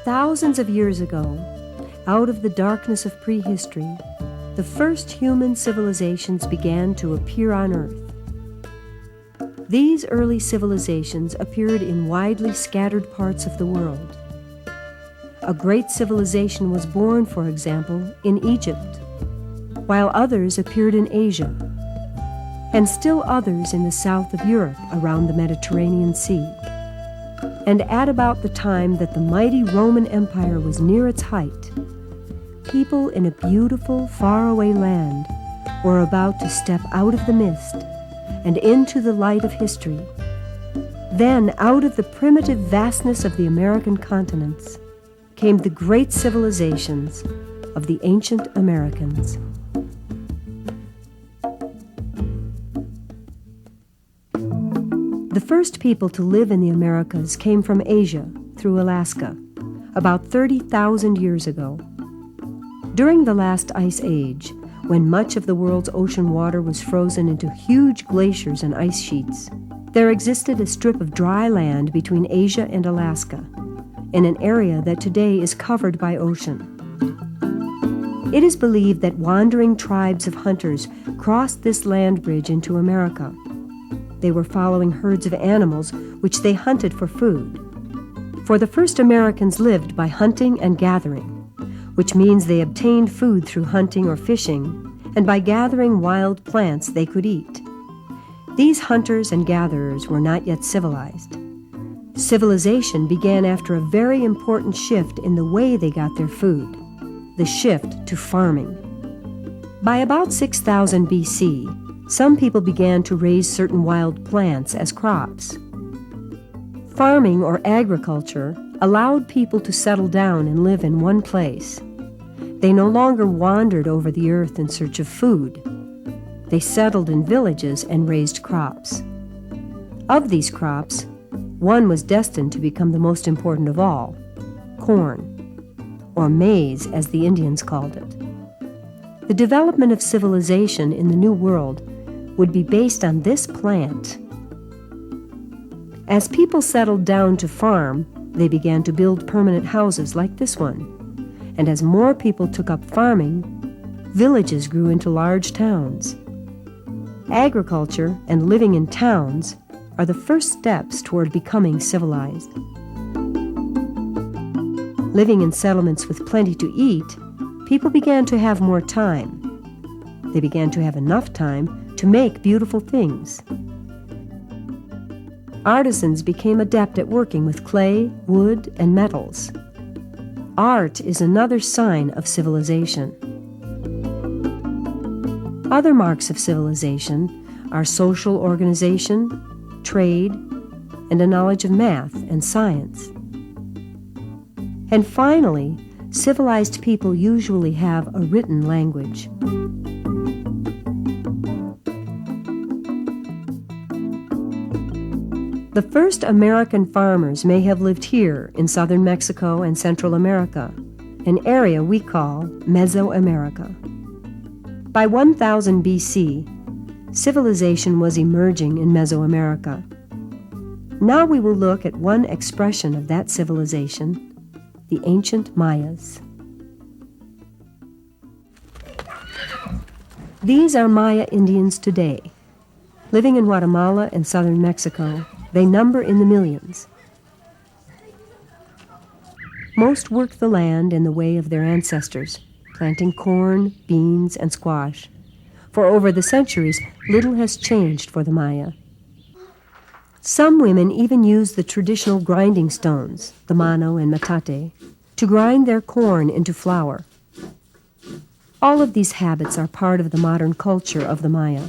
Thousands of years ago, out of the darkness of prehistory, the first human civilizations began to appear on Earth. These early civilizations appeared in widely scattered parts of the world. A great civilization was born, for example, in Egypt, while others appeared in Asia, and still others in the south of Europe around the Mediterranean Sea. And at about the time that the mighty Roman Empire was near its height, people in a beautiful, faraway land were about to step out of the mist and into the light of history. Then, out of the primitive vastness of the American continents, came the great civilizations of the ancient Americans. The first people to live in the Americas came from Asia through Alaska, about 30,000 years ago. During the last ice age, when much of the world's ocean water was frozen into huge glaciers and ice sheets, there existed a strip of dry land between Asia and Alaska, in an area that today is covered by ocean. It is believed that wandering tribes of hunters crossed this land bridge into America. They were following herds of animals which they hunted for food. For the first Americans lived by hunting and gathering, which means they obtained food through hunting or fishing, and by gathering wild plants they could eat. These hunters and gatherers were not yet civilized. Civilization began after a very important shift in the way they got their food, the shift to farming. By about 6000 BC, some people began to raise certain wild plants as crops. Farming or agriculture allowed people to settle down and live in one place. They no longer wandered over the earth in search of food. They settled in villages and raised crops. Of these crops, one was destined to become the most important of all, corn, or maize as the Indians called it. The development of civilization in the New World would be based on this plant. As people settled down to farm, they began to build permanent houses like this one. And as more people took up farming, villages grew into large towns. Agriculture and living in towns are the first steps toward becoming civilized. Living in settlements with plenty to eat, people began to have more time. They began to have enough time to make beautiful things. Artisans became adept at working with clay, wood, and metals. Art is another sign of civilization. Other marks of civilization are social organization, trade, and a knowledge of math and science. And finally, civilized people usually have a written language. The first American farmers may have lived here in southern Mexico and Central America, an area we call Mesoamerica. By 1000 BC, civilization was emerging in Mesoamerica. Now we will look at one expression of that civilization, the ancient Mayas. These are Maya Indians today. Living in Guatemala and southern Mexico, they number in the millions. Most work the land in the way of their ancestors, planting corn, beans, and squash. For over the centuries, little has changed for the Maya. Some women even use the traditional grinding stones, the mano and metate, to grind their corn into flour. All of these habits are part of the modern culture of the Maya.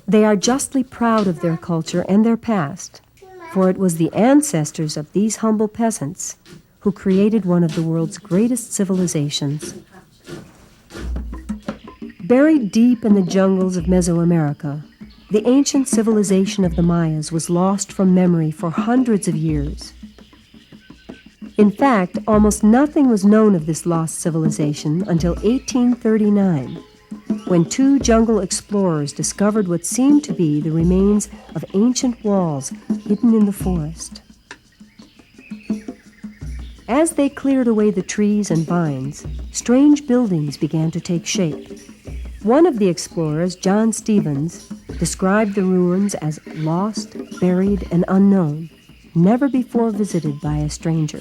They are justly proud of their culture and their past, for it was the ancestors of these humble peasants who created one of the world's greatest civilizations. Buried deep in the jungles of Mesoamerica, the ancient civilization of the Mayas was lost from memory for hundreds of years. In fact, almost nothing was known of this lost civilization until 1839, when two jungle explorers discovered what seemed to be the remains of ancient walls hidden in the forest. As they cleared away the trees and vines, strange buildings began to take shape. One of the explorers, John Stevens, described the ruins as lost, buried, and unknown, never before visited by a stranger.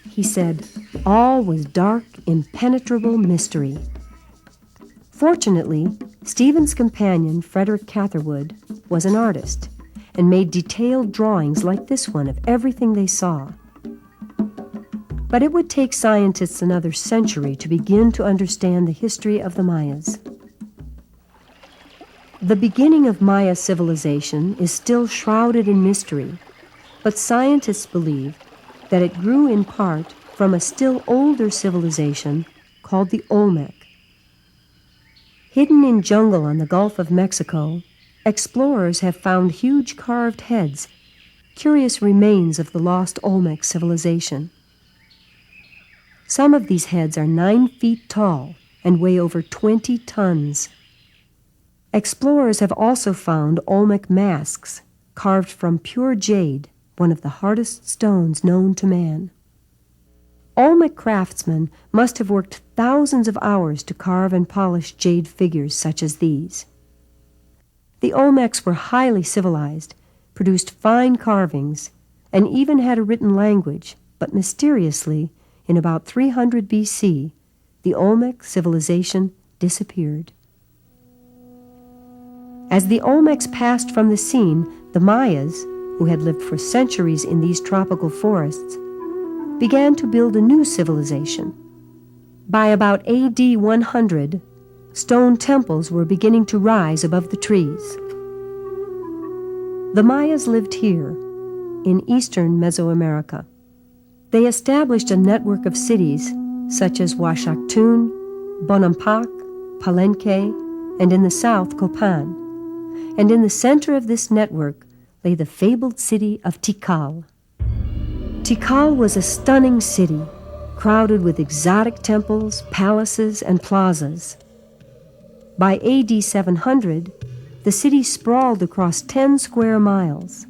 He said, all was dark, impenetrable mystery. Fortunately, Stevens' companion, Frederick Catherwood, was an artist and made detailed drawings like this one of everything they saw. But it would take scientists another century to begin to understand the history of the Mayas. The beginning of Maya civilization is still shrouded in mystery, but scientists believe that it grew in part from a still older civilization called the Olmec. Hidden in jungle on the Gulf of Mexico, explorers have found huge carved heads, curious remains of the lost Olmec civilization. Some of these heads are 9 feet tall and weigh over 20 tons. Explorers have also found Olmec masks carved from pure jade, one of the hardest stones known to man. Olmec craftsmen must have worked thousands of hours to carve and polish jade figures such as these. The Olmecs were highly civilized, produced fine carvings, and even had a written language, but mysteriously, in about 300 BC, the Olmec civilization disappeared. As the Olmecs passed from the scene, the Mayas, who had lived for centuries in these tropical forests, began to build a new civilization. By about AD 100, stone temples were beginning to rise above the trees. The Mayas lived here, in eastern Mesoamerica. They established a network of cities such as Huachactún, Bonampak, Palenque, and in the south, Copan. And in the center of this network lay the fabled city of Tikal. Tikal was a stunning city, crowded with exotic temples, palaces, and plazas. By AD 700, the city sprawled across 10 square miles.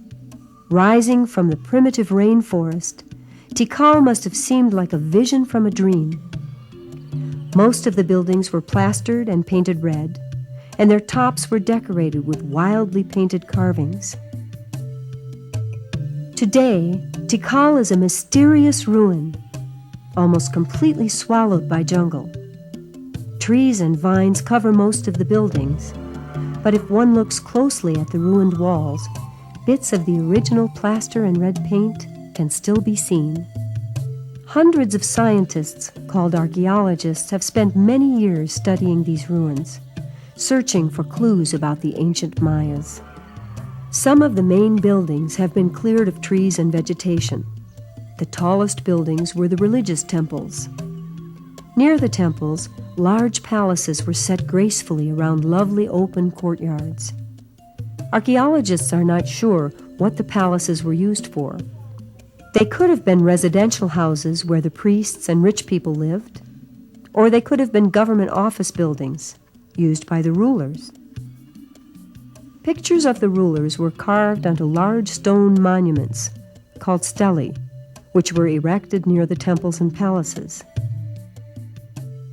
Rising from the primitive rainforest, Tikal must have seemed like a vision from a dream. Most of the buildings were plastered and painted red, and their tops were decorated with wildly painted carvings. Today, Tikal is a mysterious ruin, almost completely swallowed by jungle. Trees and vines cover most of the buildings, but if one looks closely at the ruined walls, bits of the original plaster and red paint can still be seen. Hundreds of scientists, called archaeologists, have spent many years studying these ruins, searching for clues about the ancient Mayas. Some of the main buildings have been cleared of trees and vegetation. The tallest buildings were the religious temples. Near the temples, large palaces were set gracefully around lovely open courtyards. Archaeologists are not sure what the palaces were used for. They could have been residential houses where the priests and rich people lived, or they could have been government office buildings used by the rulers. Pictures of the rulers were carved onto large stone monuments called stelae, which were erected near the temples and palaces.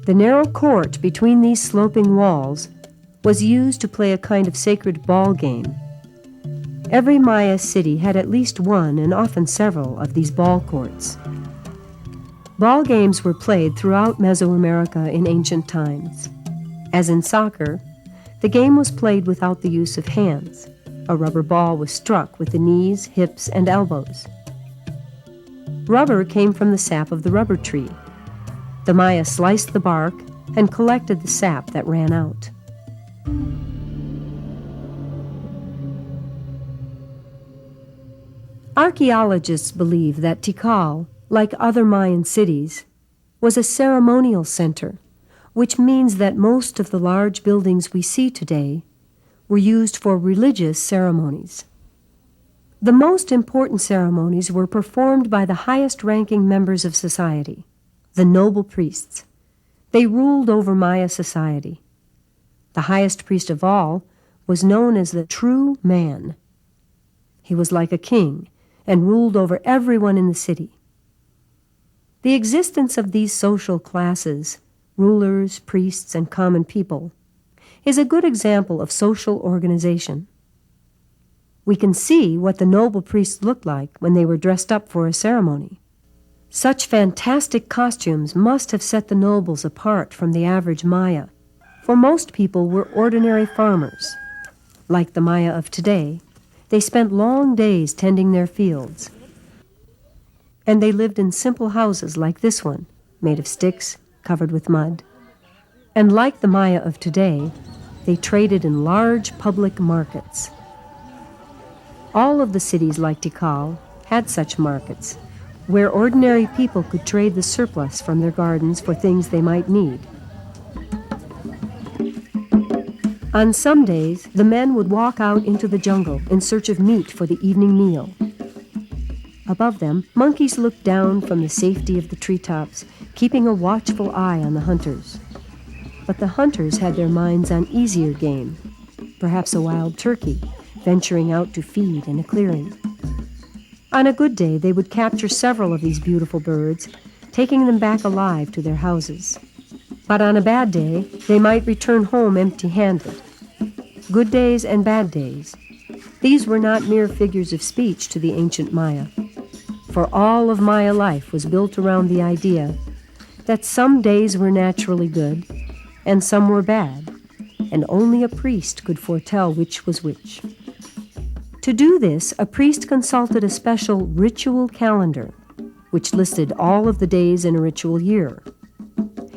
The narrow court between these sloping walls was used to play a kind of sacred ball game. Every Maya city had at least one, and often several, of these ball courts. Ball games were played throughout Mesoamerica in ancient times. As in soccer, the game was played without the use of hands. A rubber ball was struck with the knees, hips, and elbows. Rubber came from the sap of the rubber tree. The Maya sliced the bark and collected the sap that ran out. Archaeologists believe that Tikal, like other Mayan cities, was a ceremonial center, which means that most of the large buildings we see today were used for religious ceremonies. The most important ceremonies were performed by the highest-ranking members of society, the noble priests. They ruled over Maya society. The highest priest of all was known as the true man. He was like a king and ruled over everyone in the city. The existence of these social classes, rulers, priests, and common people, is a good example of social organization. We can see what the noble priests looked like when they were dressed up for a ceremony. Such fantastic costumes must have set the nobles apart from the average Maya, for most people were ordinary farmers. Like the Maya of today, they spent long days tending their fields. And they lived in simple houses like this one, made of sticks, covered with mud. And like the Maya of today, they traded in large public markets. All of the cities like Tikal had such markets, where ordinary people could trade the surplus from their gardens for things they might need. On some days, the men would walk out into the jungle in search of meat for the evening meal. Above them, monkeys looked down from the safety of the treetops, keeping a watchful eye on the hunters. But the hunters had their minds on easier game, perhaps a wild turkey, venturing out to feed in a clearing. On a good day, they would capture several of these beautiful birds, taking them back alive to their houses. But on a bad day, they might return home empty-handed. Good days and bad days. These were not mere figures of speech to the ancient Maya, for all of Maya life was built around the idea that some days were naturally good and some were bad, and only a priest could foretell which was which. To do this, a priest consulted a special ritual calendar, which listed all of the days in a ritual year.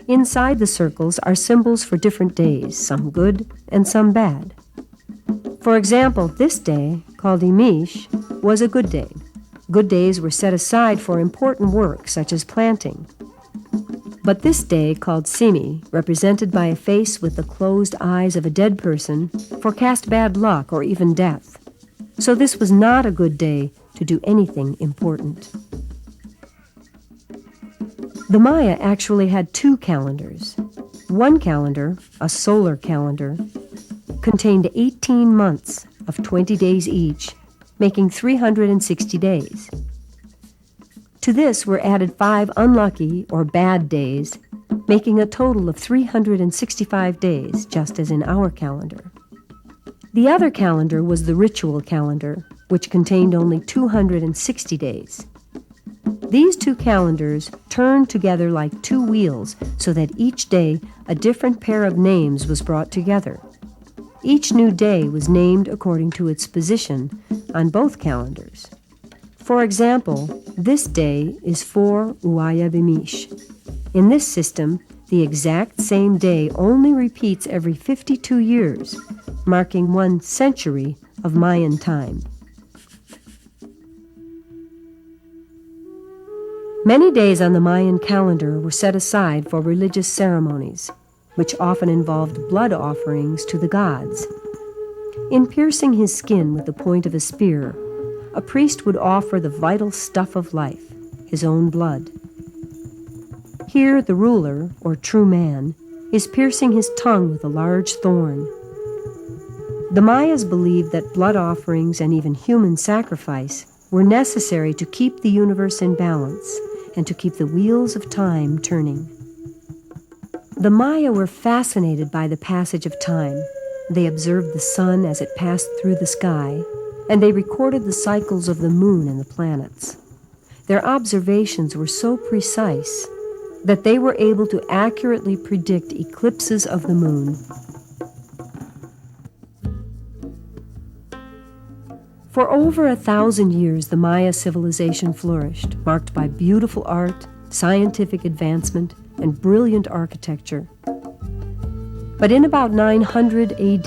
Inside the circles are symbols for different days, some good and some bad. For example, this day, called Imish, was a good day. Good days were set aside for important work, such as planting. But this day, called Simi, represented by a face with the closed eyes of a dead person, forecast bad luck or even death. So this was not a good day to do anything important. The Maya actually had two calendars. One calendar, a solar calendar, contained 18 months of 20 days each, making 360 days. To this were added 5 unlucky or bad days, making a total of 365 days, just as in our calendar. The other calendar was the ritual calendar, which contained only 260 days. These two calendars turned together like two wheels so that each day a different pair of names was brought together. Each new day was named according to its position on both calendars. For example, this day is 4 Uaya Bimish. In this system, the exact same day only repeats every 52 years, marking 1 century of Mayan time. Many days on the Mayan calendar were set aside for religious ceremonies, which often involved blood offerings to the gods. In piercing his skin with the point of a spear, a priest would offer the vital stuff of life, his own blood. Here the ruler, or true man, is piercing his tongue with a large thorn. The Mayas believed that blood offerings and even human sacrifice were necessary to keep the universe in balance and to keep the wheels of time turning. The Maya were fascinated by the passage of time. They observed the sun as it passed through the sky, and they recorded the cycles of the moon and the planets. Their observations were so precise that they were able to accurately predict eclipses of the moon. For over 1,000 years, the Maya civilization flourished, marked by beautiful art, scientific advancement, and brilliant architecture. But in about 900 AD,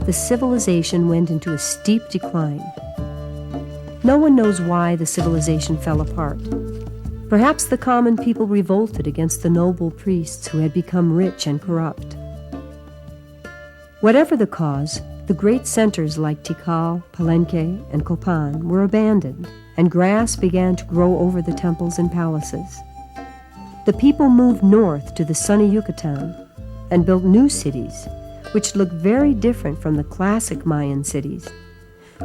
the civilization went into a steep decline. No one knows why the civilization fell apart. Perhaps the common people revolted against the noble priests who had become rich and corrupt. Whatever the cause, the great centers like Tikal, Palenque, and Copan were abandoned, and grass began to grow over the temples and palaces. The people moved north to the sunny Yucatan and built new cities, which looked very different from the classic Mayan cities,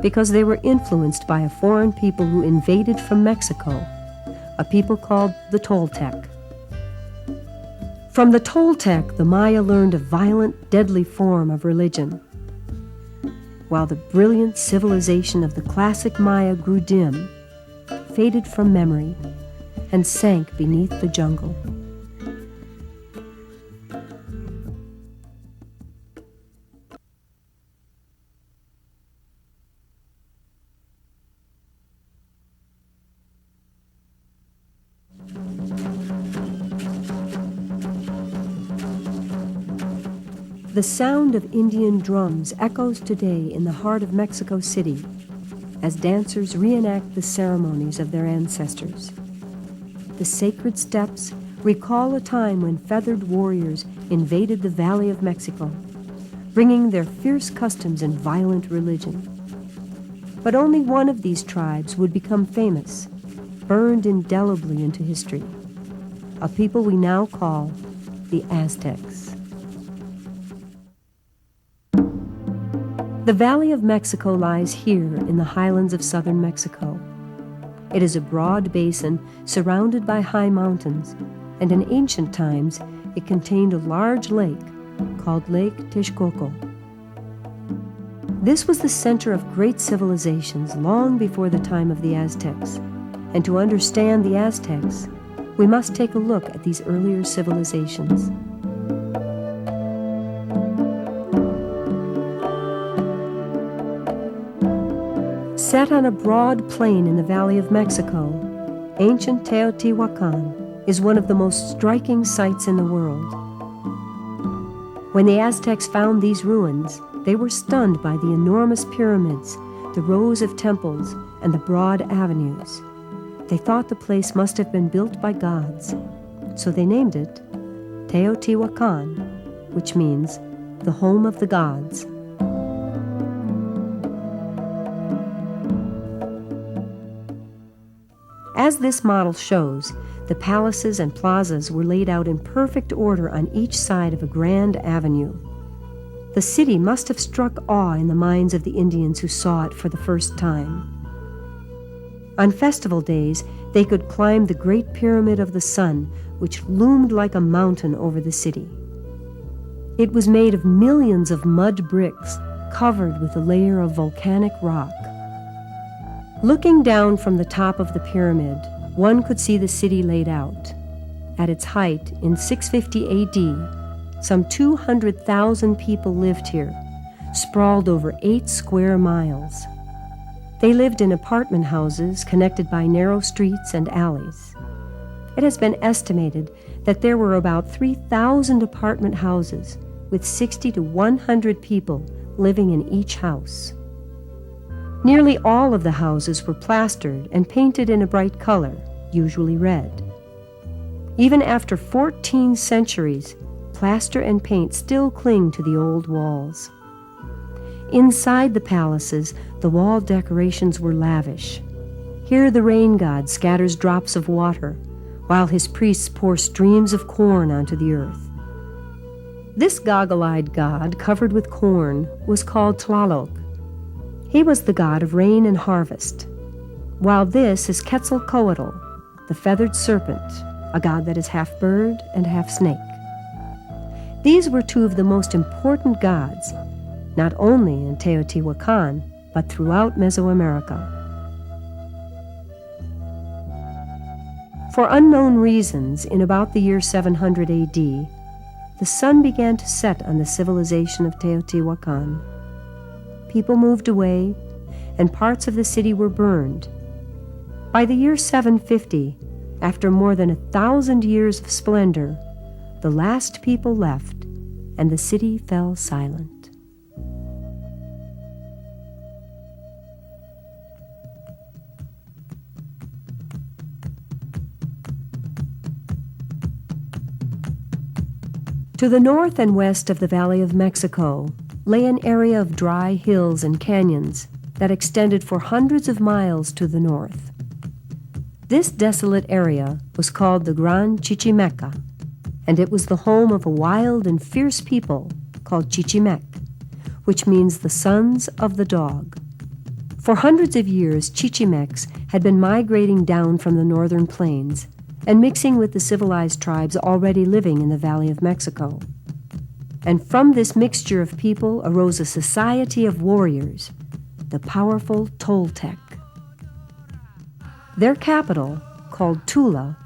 because they were influenced by a foreign people who invaded from Mexico, a people called the Toltec. From the Toltec, the Maya learned a violent, deadly form of religion. While the brilliant civilization of the classic Maya grew dim, faded from memory, and sank beneath the jungle. The sound of Indian drums echoes today in the heart of Mexico City as dancers reenact the ceremonies of their ancestors. The sacred steps recall a time when feathered warriors invaded the Valley of Mexico, bringing their fierce customs and violent religion. But only one of these tribes would become famous, burned indelibly into history, a people we now call the Aztecs. The Valley of Mexico lies here in the highlands of southern Mexico. It is a broad basin surrounded by high mountains, and in ancient times it contained a large lake called Lake Texcoco. This was the center of great civilizations long before the time of the Aztecs, and to understand the Aztecs, we must take a look at these earlier civilizations. Set on a broad plain in the Valley of Mexico, ancient Teotihuacan is one of the most striking sights in the world. When the Aztecs found these ruins, they were stunned by the enormous pyramids, the rows of temples, and the broad avenues. They thought the place must have been built by gods, so they named it Teotihuacan, which means the home of the gods. As this model shows, the palaces and plazas were laid out in perfect order on each side of a grand avenue. The city must have struck awe in the minds of the Indians who saw it for the first time. On festival days, they could climb the Great Pyramid of the Sun, which loomed like a mountain over the city. It was made of millions of mud bricks covered with a layer of volcanic rock. Looking down from the top of the pyramid, one could see the city laid out. At its height, in 650 AD, some 200,000 people lived here, sprawled over 8 square miles. They lived in apartment houses connected by narrow streets and alleys. It has been estimated that there were about 3,000 apartment houses with 60 to 100 people living in each house. Nearly all of the houses were plastered and painted in a bright color, usually red. Even after 14 centuries, plaster and paint still cling to the old walls. Inside the palaces, the wall decorations were lavish. Here the rain god scatters drops of water, while his priests pour streams of corn onto the earth. This goggle-eyed god, covered with corn, was called Tlaloc. He was the god of rain and harvest, while this is Quetzalcoatl, the feathered serpent, a god that is half bird and half snake. These were two of the most important gods, not only in Teotihuacan, but throughout Mesoamerica. For unknown reasons, in about the year 700 AD, the sun began to set on the civilization of Teotihuacan. People moved away, and parts of the city were burned. By the year 750, after more than 1,000 years of splendor, the last people left, and the city fell silent. To the north and west of the Valley of Mexico lay an area of dry hills and canyons that extended for hundreds of miles to the north. This desolate area was called the Gran Chichimeca, and it was the home of a wild and fierce people called Chichimec, which means the sons of the dog. For hundreds of years, Chichimecs had been migrating down from the northern plains and mixing with the civilized tribes already living in the Valley of Mexico. And from this mixture of people arose a society of warriors, the powerful Toltec. Their capital, called Tula,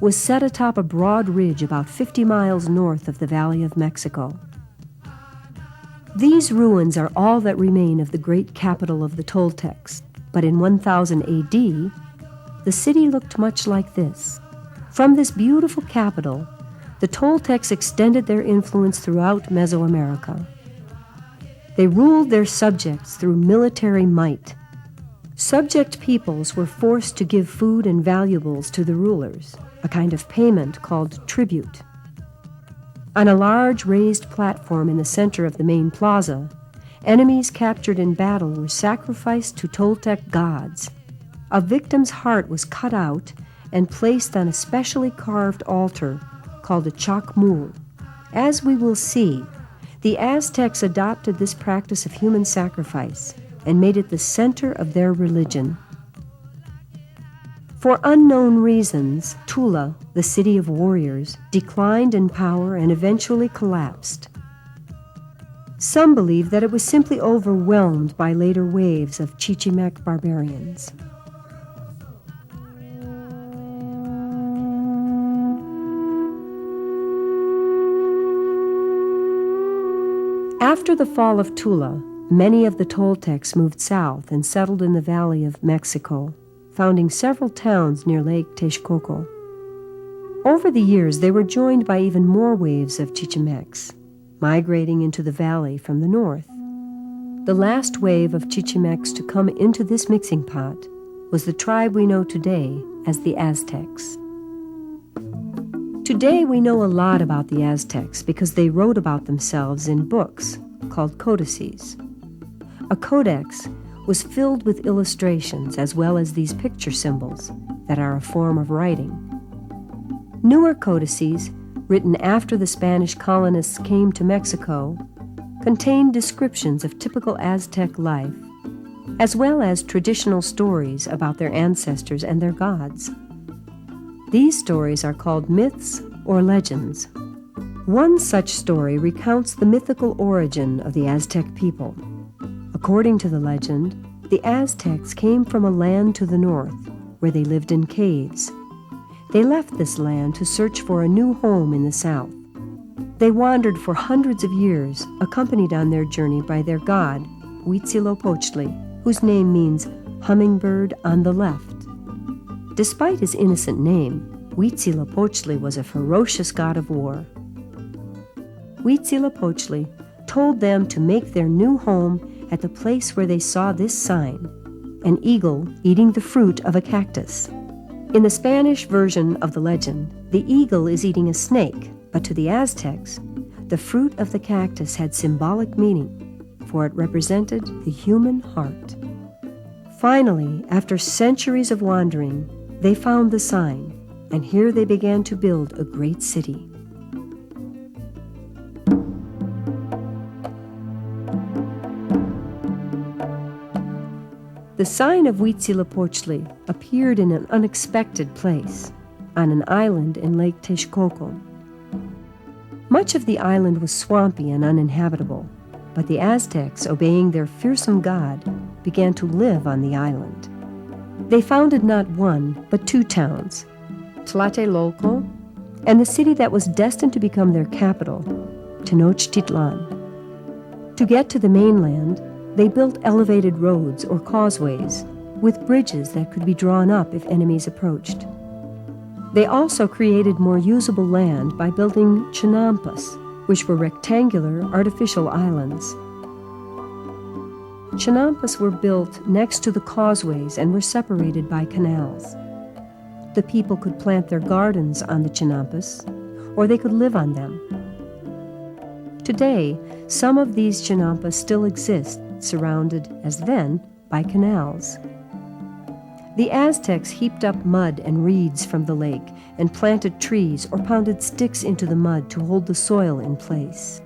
was set atop a broad ridge about 50 miles north of the Valley of Mexico. These ruins are all that remain of the great capital of the Toltecs, but in 1000 AD, the city looked much like this. From this beautiful capital, the Toltecs extended their influence throughout Mesoamerica. They ruled their subjects through military might. Subject peoples were forced to give food and valuables to the rulers, a kind of payment called tribute. On a large raised platform in the center of the main plaza, enemies captured in battle were sacrificed to Toltec gods. A victim's heart was cut out and placed on a specially carved altar called a chacmul. As we will see, the Aztecs adopted this practice of human sacrifice and made it the center of their religion. For unknown reasons, Tula, the city of warriors, declined in power and eventually collapsed. Some believe that it was simply overwhelmed by later waves of Chichimec barbarians. After the fall of Tula, many of the Toltecs moved south and settled in the Valley of Mexico, founding several towns near Lake Texcoco. Over the years, they were joined by even more waves of Chichimecs, migrating into the valley from the north. The last wave of Chichimecs to come into this mixing pot was the tribe we know today as the Aztecs. Today we know a lot about the Aztecs because they wrote about themselves in books called codices. A codex was filled with illustrations as well as these picture symbols that are a form of writing. Newer codices, written after the Spanish colonists came to Mexico, contain descriptions of typical Aztec life, as well as traditional stories about their ancestors and their gods. These stories are called myths or legends. One such story recounts the mythical origin of the Aztec people. According to the legend, the Aztecs came from a land to the north where they lived in caves. They left this land to search for a new home in the south. They wandered for hundreds of years, accompanied on their journey by their god, Huitzilopochtli, whose name means hummingbird on the left. Despite his innocent name, Huitzilopochtli was a ferocious god of war. Huitzilopochtli told them to make their new home at the place where they saw this sign, an eagle eating the fruit of a cactus. In the Spanish version of the legend, the eagle is eating a snake, but to the Aztecs, the fruit of the cactus had symbolic meaning, for it represented the human heart. Finally, after centuries of wandering, they found the sign, and here they began to build a great city. The sign of Huitzilopochtli appeared in an unexpected place, on an island in Lake Texcoco. Much of the island was swampy and uninhabitable, but the Aztecs, obeying their fearsome god, began to live on the island. They founded not one, but two towns, Tlatelolco, and the city that was destined to become their capital, Tenochtitlan. To get to the mainland, they built elevated roads or causeways with bridges that could be drawn up if enemies approached. They also created more usable land by building chinampas, which were rectangular artificial islands. Chinampas were built next to the causeways and were separated by canals. The people could plant their gardens on the chinampas, or they could live on them. Today, some of these chinampas still exist, surrounded, as then, by canals. The Aztecs heaped up mud and reeds from the lake and planted trees or pounded sticks into the mud to hold the soil in place.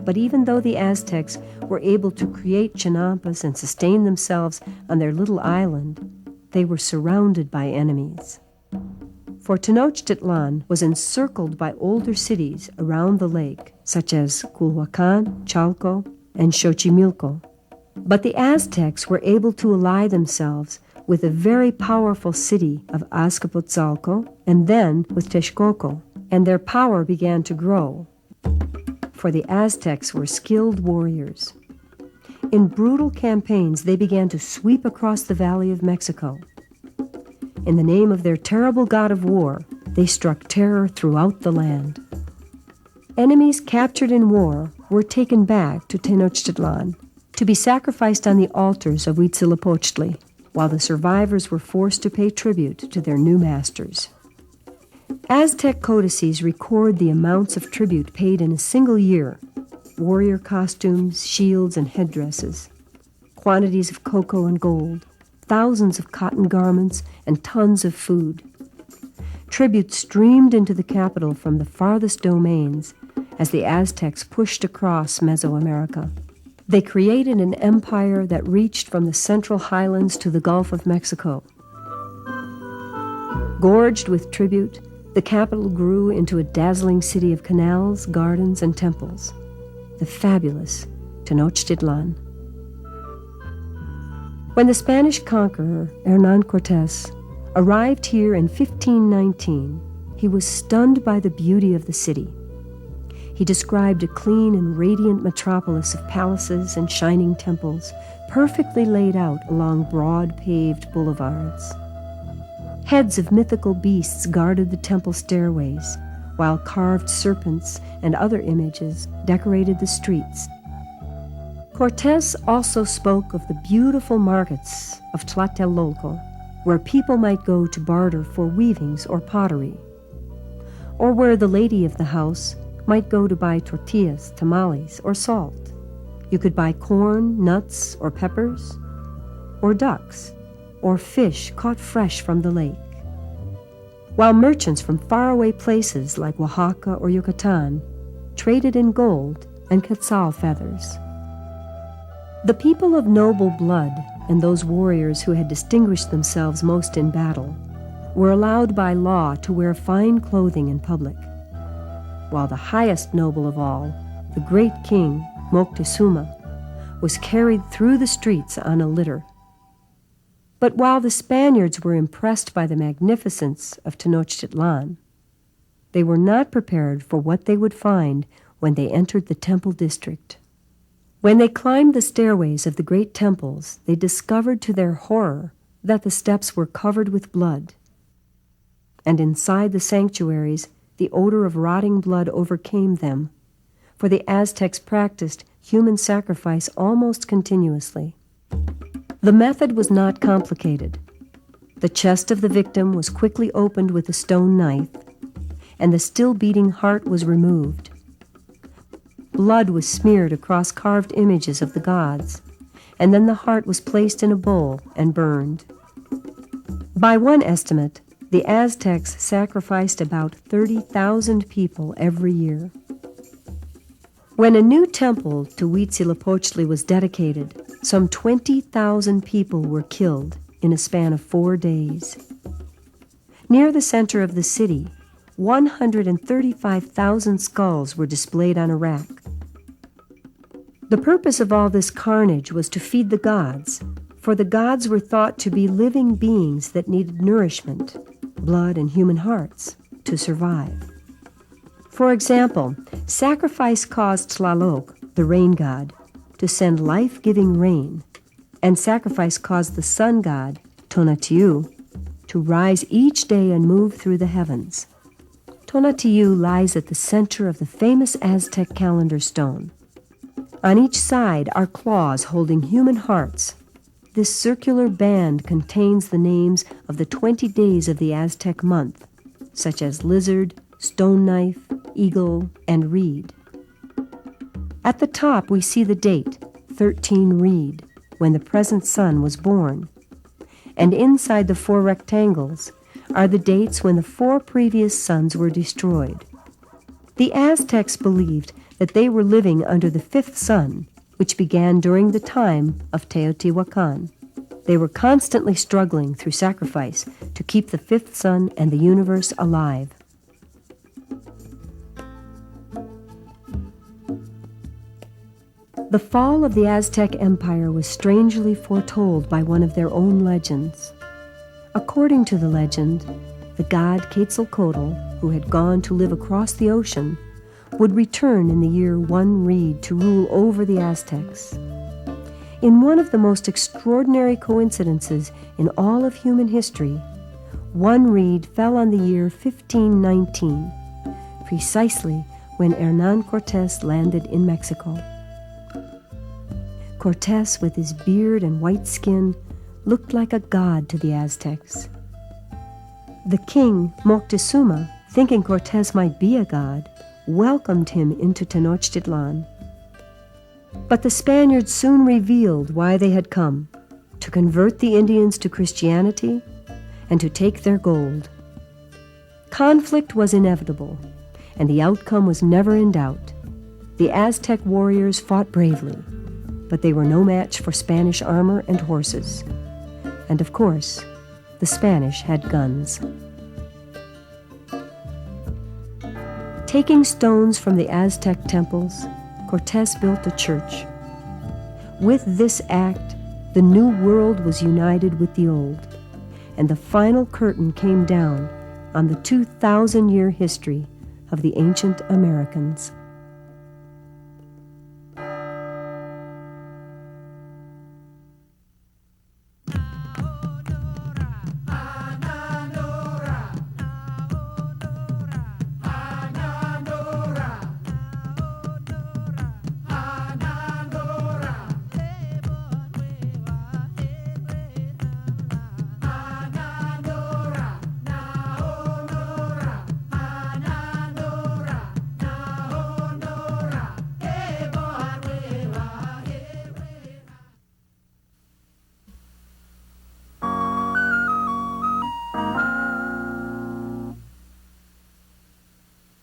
But even though the Aztecs were able to create chinampas and sustain themselves on their little island, they were surrounded by enemies. For Tenochtitlan was encircled by older cities around the lake, such as Culhuacan, Chalco, and Xochimilco. But the Aztecs were able to ally themselves with a very powerful city of Azcapotzalco and then with Texcoco, and their power began to grow. For the Aztecs were skilled warriors. In brutal campaigns, they began to sweep across the Valley of Mexico. In the name of their terrible god of war, they struck terror throughout the land. Enemies captured in war were taken back to Tenochtitlan to be sacrificed on the altars of Huitzilopochtli, while the survivors were forced to pay tribute to their new masters. Aztec codices record the amounts of tribute paid in a single year: warrior costumes, shields, and headdresses, quantities of cocoa and gold, thousands of cotton garments, and tons of food. Tribute streamed into the capital from the farthest domains as the Aztecs pushed across Mesoamerica. They created an empire that reached from the central highlands to the Gulf of Mexico. Gorged with tribute, the capital grew into a dazzling city of canals, gardens, and temples, the fabulous Tenochtitlan. When the Spanish conqueror, Hernán Cortés, arrived here in 1519, he was stunned by the beauty of the city. He described a clean and radiant metropolis of palaces and shining temples, perfectly laid out along broad paved boulevards. Heads of mythical beasts guarded the temple stairways, while carved serpents and other images decorated the streets. Cortés also spoke of the beautiful markets of Tlatelolco, where people might go to barter for weavings or pottery, or where the lady of the house might go to buy tortillas, tamales, or salt. You could buy corn, nuts, or peppers, or ducks, or fish caught fresh from the lake. While merchants from faraway places like Oaxaca or Yucatan traded in gold and quetzal feathers. The people of noble blood and those warriors who had distinguished themselves most in battle were allowed by law to wear fine clothing in public, while the highest noble of all, the great king Moctezuma, was carried through the streets on a litter. But while the Spaniards were impressed by the magnificence of Tenochtitlan, they were not prepared for what they would find when they entered the temple district. When they climbed the stairways of the great temples, they discovered to their horror that the steps were covered with blood. And inside the sanctuaries, the odor of rotting blood overcame them, for the Aztecs practiced human sacrifice almost continuously. The method was not complicated. The chest of the victim was quickly opened with a stone knife, and the still beating heart was removed. Blood was smeared across carved images of the gods, and then the heart was placed in a bowl and burned. By one estimate, the Aztecs sacrificed about 30,000 people every year. When a new temple to Huitzilopochtli was dedicated, some 20,000 people were killed in a span of 4 days. Near the center of the city, 135,000 skulls were displayed on a rack. The purpose of all this carnage was to feed the gods, for the gods were thought to be living beings that needed nourishment, blood and human hearts, to survive. For example, sacrifice caused Tlaloc, the rain god, to send life-giving rain, and sacrifice caused the sun god, Tonatiuh, to rise each day and move through the heavens. Tonatiuh lies at the center of the famous Aztec calendar stone. On each side are claws holding human hearts. This circular band contains the names of the 20 days of the Aztec month, such as lizard, stone knife, eagle, and reed. At the top we see the date, 13 Reed, when the present sun was born, and inside the 4 rectangles are the dates when the 4 previous suns were destroyed. The Aztecs believed that they were living under the fifth sun, which began during the time of Teotihuacan. They were constantly struggling through sacrifice to keep the fifth sun and the universe alive. The fall of the Aztec Empire was strangely foretold by one of their own legends. According to the legend, the god Quetzalcoatl, who had gone to live across the ocean, would return in the year 1 Reed to rule over the Aztecs. In one of the most extraordinary coincidences in all of human history, 1 Reed fell on the year 1519, precisely when Hernán Cortés landed in Mexico. Cortés, with his beard and white skin, looked like a god to the Aztecs. The king, Moctezuma, thinking Cortés might be a god, welcomed him into Tenochtitlan. But the Spaniards soon revealed why they had come: to convert the Indians to Christianity and to take their gold. Conflict was inevitable, and the outcome was never in doubt. The Aztec warriors fought bravely, but they were no match for Spanish armor and horses. And of course, the Spanish had guns. Taking stones from the Aztec temples, Cortés built a church. With this act, the new world was united with the old, and the final curtain came down on the 2,000-year history of the ancient Americans.